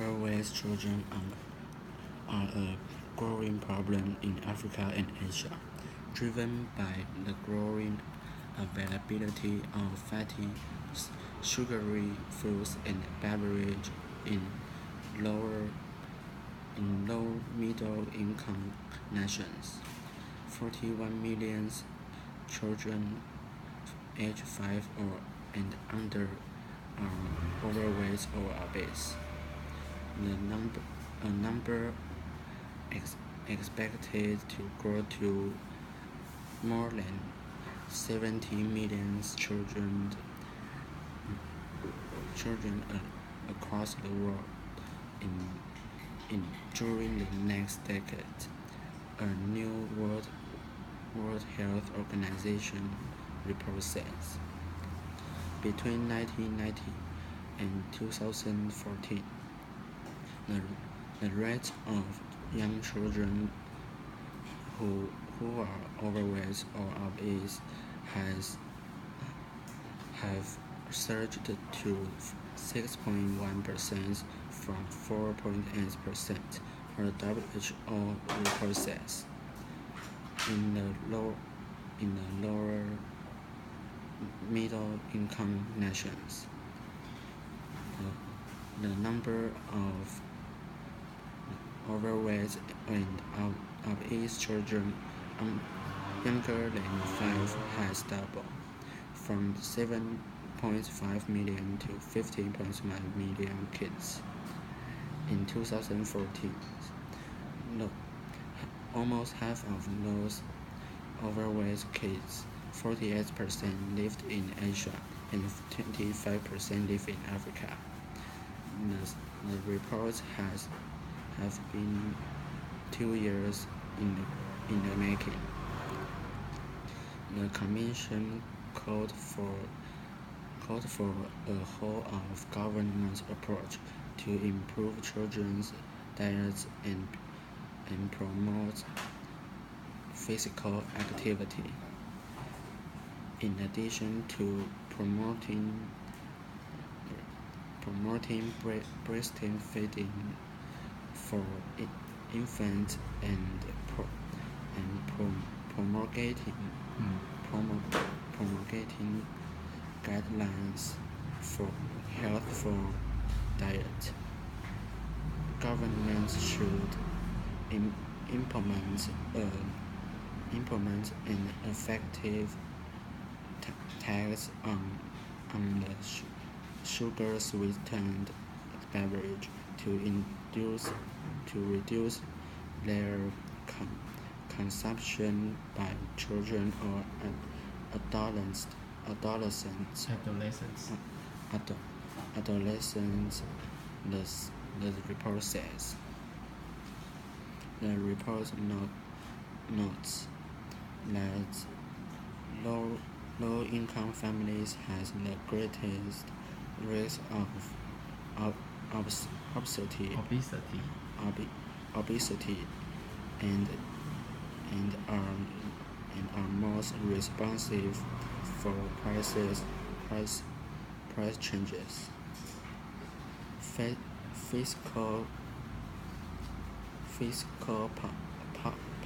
Overweight children are a growing problem in Africa and Asia, driven by the growing availability of fatty, sugary foods and beverages in low-middle income nations. 41 million children aged 5 and under are overweight or obese. A number expected to grow to more than 70 million children across the world during the next decade. A new World Health Organization report says. Between 1990 and 2014, the rate of young children who are overweight or obese have surged to 6.1% from 4.8%, or the WHO report says. In the lower middle income nations, the number of overweight and obese children younger than 5 has doubled, from 7.5 million to 15.1 million kids. In 2014, almost half of those overweight kids, 48%, lived in Asia and 25% live in Africa. The report have been 2 years in the making. The Commission called for a whole-of-government approach to improve children's diets and promote physical activity. In addition to promoting breastfeeding for infants and promulgating guidelines for healthful diet, governments should implement an effective tax on the sugar-sweetened beverage to reduce their consumption by children or adolescents. The report says. The report notes that low-income families has the greatest risk of obesity and are most responsive for price changes. Fiscal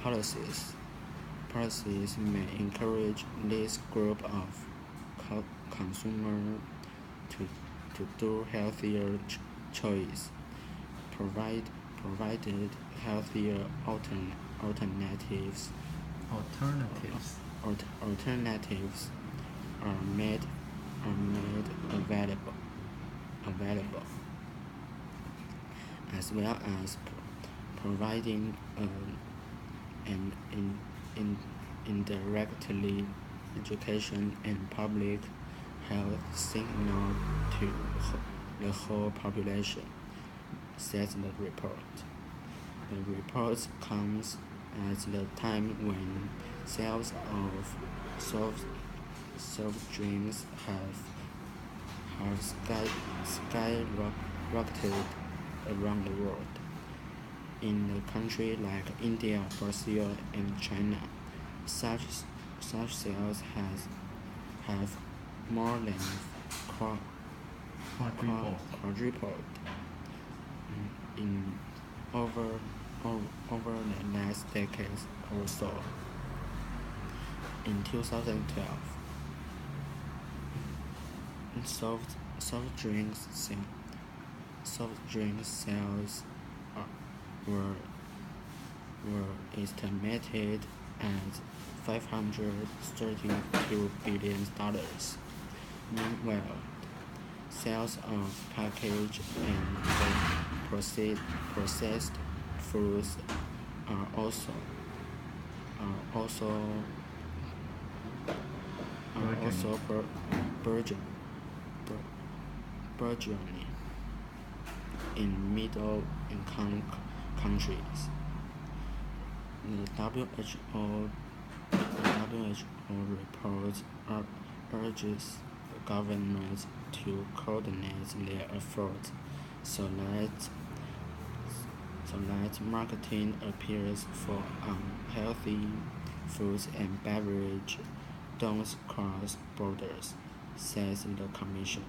policies may encourage this group of consumers to do healthier choices, provided healthier alternatives are made available, as well as providing an indirectly education and public health signal to the whole population, says the report. The report comes at the time when sales of soft drinks have skyrocketed around the world. In a country like India, Brazil, and China, such sales have more than quadrupled. in over the last decades or so. In 2012, soft drink sales were estimated at $532 billion. Meanwhile, sales of packaged and processed foods are also burgeoning in middle-income countries. The WHO report urges governments to coordinate their efforts so that marketing appeals for unhealthy foods and beverage don't cross borders, says the Commission.